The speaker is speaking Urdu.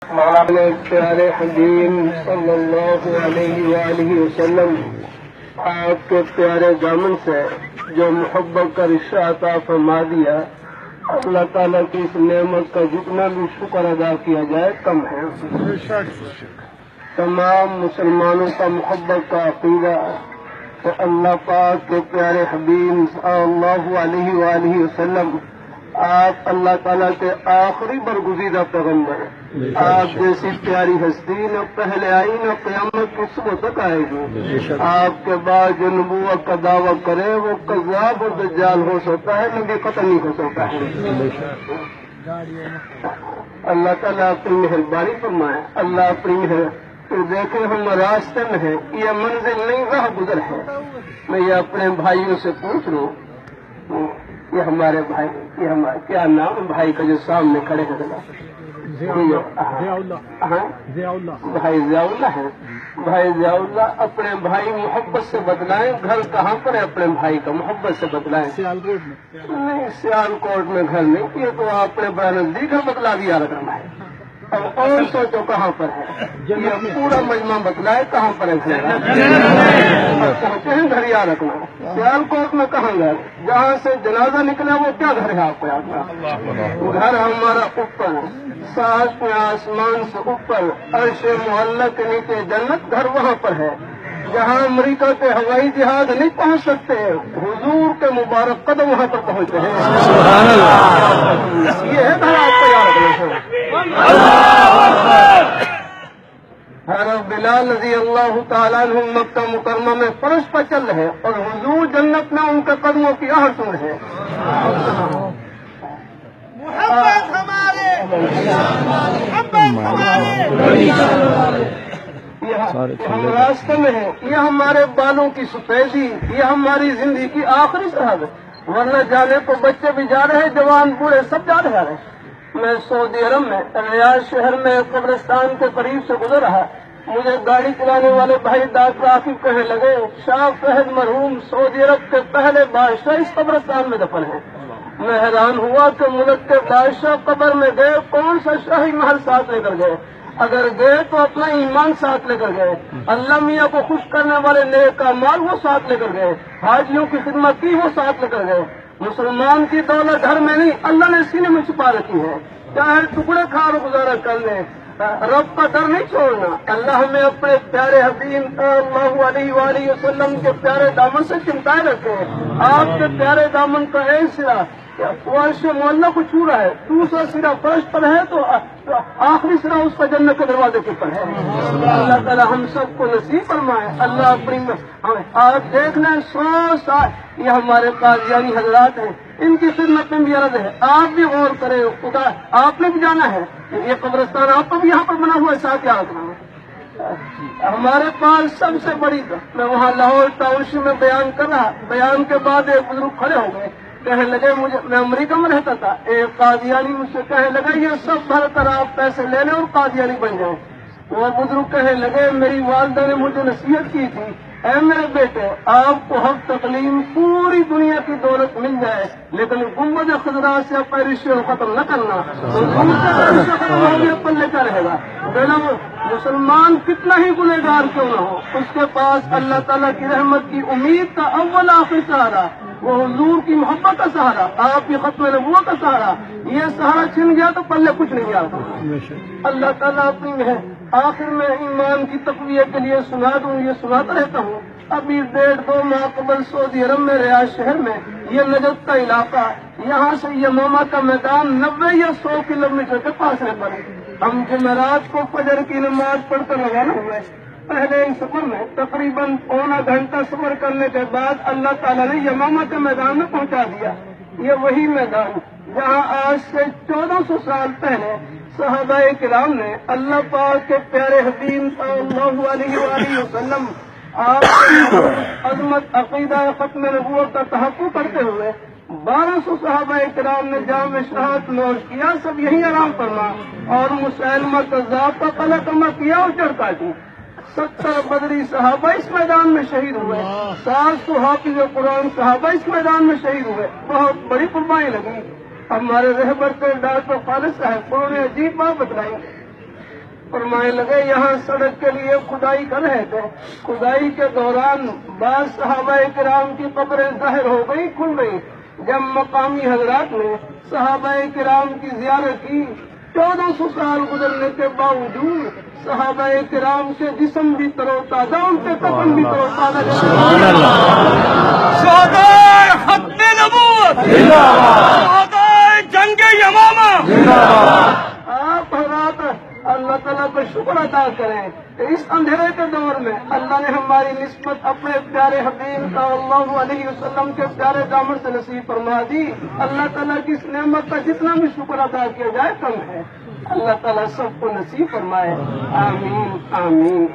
مولانا پیارے حبیب صلی اللہ علیہ وآلہ وسلم آپ کے پیارے دامن سے جو محبت کا رشتہ عطا فرما دیا، اللہ تعالیٰ کی اس نعمت کا جتنا بھی شکر ادا کیا جائے کم ہے۔ تمام مسلمانوں کا محبت کا عقیدہ تو اللہ پاک کے پیارے حبیب صلی اللہ علیہ وآلہ وسلم آپ اللہ تعالیٰ کے آخری برگزیدہ پیغمبر، آپ جیسی پیاری ہستی نہ پہلے آئی نہ قیامت کی صبح تک آئے گی۔ آپ کے بعد جو نبوت کا دعویٰ کرے وہ کذاب اور دجال ہو سکتا ہے، نبی قتل نہیں ہو سکتا ہے۔ اللہ تعالیٰ اپنی مہربانی فرمائے، اللہ اپنی تو دیکھیں ہم راستے میں ہیں، یہ منزل نہیں راہ گزر ہے۔ میں یہ اپنے بھائیوں سے پوچھ لوں، یہ ہمارے بھائی، یہ ہمارے کیا نام بھائی کا جو سامنے کھڑے ہیں؟ بھائی ضیاء اللہ ہے۔ بھائی ضیاء اللہ اپنے بھائی محبت سے بدلائیں، گھر کہاں پر ہے اپنے بھائی کا؟ محبت سے بدلائیں۔ نہیں، سیال کوٹ میں گھر نہیں، یہ تو آپ نے بڑا نزدیک ہے، بدلا دیا رقم ہے۔ اب اور سوچو کہاں پر ہے، یہ پورا مجمع بتلائے کہاں پر ہے گھر؟ پہنچے ہیں گھر یا رکھنا، سیال کوٹ میں کہاں گھر؟ جہاں سے جنازہ نکلا وہ کیا گھر ہے آپ کو؟ گھر ہمارا اوپر، ساتھ میں آسمان سے اوپر عرش معلیٰ کے نیچے جنت، گھر وہاں پر ہے جہاں امریکہ کے ہوائی جہاز نہیں پہنچ سکتے، حضور کے مبارک قدم وہاں پر پہنچتے ہیں۔ یہ ہے گھر آپ کو یاد رکھنا ہے۔ حضرت بلال رضی اللہ تعالیٰ عنہ مکہ مکرمہ میں فرش پر چل رہے اور حضور جنت میں ان کے قدموں کی آہٹ سن رہے۔ ہم راستے میں ہیں، یہ ہمارے بالوں کی سفیدی، یہ ہماری زندگی کی آخری سرحد، ورنہ جانے کو بچے بھی جا رہے ہیں، جوان بوڑھے سب جا رہے ہیں۔ میں سعودی عرب میں ریاض شہر میں قبرستان کے قریب سے گزر رہا، مجھے گاڑی چلانے والے بھائی ڈاکٹر عاقب کہنے لگے شاہ فہد مرحوم سعودی عرب کے پہلے بادشاہ اس قبرستان میں دفن ہیں۔ میں حیران ہوا کہ ملک کے بادشاہ قبر میں گئے، کون سا شاہی محل ساتھ لے کر گئے؟ اگر گئے تو اپنا ایمان ساتھ لے کر گئے، اللہ میاں کو خوش کرنے والے نیک اعمال وہ ساتھ لے کر گئے، حاجیوں کی خدمت کی وہ ساتھ لے کر گئے۔ مسلمان کی دولت گھر میں نہیں، اللہ نے سینے میں چھپا رکھی ہے، چاہے ٹکڑے کھا رو گزارا کر لیں، رب کا ڈر نہیں چھوڑنا۔ اللہ ہمیں اپنے پیارے حبیب صلی اللہ علیہ وآلہ وسلم کے پیارے دامن سے چمٹائے رکھے۔ آپ کے پیارے دامن کا ایک سرا فرش معلیٰ کو چھو رہا ہے، دوسرا سرا فرش پر ہے تو آخری سرا اس کا جنت کے دروازے کے اوپر ہے۔ اللہ تعالیٰ ہم سب کو نصیب فرمائے۔ اللہ اپنی آپ دیکھ لیں 100 سال یہ ہمارے قادیانی حضرات ہیں، ان کی خدمت میں بھی عرض ہے، آپ بھی غور کریں، خدا آپ نے بھی جانا ہے، یہ قبرستان آپ کو بھی یہاں پر بنا ہوا ہے، ساتھ یاد رکھنا۔ ہمارے پاس سب سے بڑی، میں وہاں لاہور ٹاؤن شپ میں بیان کر رہا، بیان کے بعد ایک بزرگ کھڑے ہو گئے، کہنے لگے مجھے، میں امریکہ میں رہتا تھا، ایک قادیانی مجھ سے کہنے لگا یہ سب بھر کر آپ پیسے لے لیں اور قادیانی بن جائیں۔ وہ بزرگ کہنے لگے میری والدہ نے مجھے نصیحت کی تھی، اے میرے بیٹے آپ کو حق تقلیم پوری دنیا کی دولت مل جائے لیکن گنبد خضرا سے اپنے رشتے کو ختم نہ کرنا، تو دوسرے پلے کا رہے گا۔ مسلمان کتنا ہی گنہگار کیوں نہ ہو، اس کے پاس اللہ تعالیٰ کی رحمت کی امید کا اول آخری سہارا، وہ حضور کی محبت کا سہارا، آپ کی ختم نبوت کا سہارا، یہ سہارا چھن گیا تو پلے کچھ نہیں آتا۔ اللہ تعالیٰ اپنی ہے۔ آخر میں ایمان کی تقویت کے لیے سنا دوں، یہ سناتا رہتا ہوں، ابھی 1.5-2 ماہ قبل سعودی عرب میں ریاض شہر میں، یہ نجد کا علاقہ، یہاں سے یمامہ کا میدان 90 یا 100 کلومیٹر کے فاصلے پر ہے۔ ہم جمعرات کو فجر کی نماز پڑھ کر روانہ ہوئے، پہلے اس سفر میں تقریباً پونا گھنٹہ سفر کرنے کے بعد اللہ تعالیٰ نے یمامہ کے میدان میں پہنچا دیا۔ یہ وہی میدان جہاں آج سے 1400 سال پہلے صحابہ کرام نے اللہ پاک کے پیارے حبیب صلی اللہ علیہ وآلہ وسلم آپ کی عظمت عقیدہ ختم نبوت کا تحقق کرتے ہوئے 1200 صحابہ کرام نے جام شہادت نوش کیا، سب یہی آرام فرما، اور مسلمہ کذاب کا قلعہ کما کیا اور چڑھ کاٹی۔ 70 بدری صحابہ اس میدان میں شہید ہوئے، 700 حافظ قرآن صحابہ اس میدان میں شہید ہوئے، بہت بڑی قربانی لگی۔ ہمارے رہبر کے ڈاکٹر خالد صاحب انہوں نے عجیب بات بتلائی، فرمانے لگے یہاں سڑک کے لیے کھدائی کر رہے تھے، کھدائی کے دوران بعض صحابہ کرام کی قبریں ظاہر ہو گئی، کھل گئی۔ جب مقامی حضرات نے صحابہ کرام کی زیارت کی، 1400 سال گزرنے کے باوجود صحابہ کرام کے جسم بھی تر و تازہ، ان کے کفن بھی تر و تازہ۔ شہدائے ختم نبوت، شہدائے جنگ یمامہ، آپ حضرات اللہ تعالیٰ کو شکر ادا کریں کہ اس اندھیرے کے دور میں اللہ نے ہماری نسبت اپنے پیارے حبیب صلی اللہ علیہ وسلم کے پیارے دامن سے نصیب فرما دی۔ اللہ تعالیٰ کی اس نعمت کا جتنا بھی شکر ادا کیا جائے کم ہے۔ اللہ تعالیٰ سب کو نصیب فرمائے، آمین آمین۔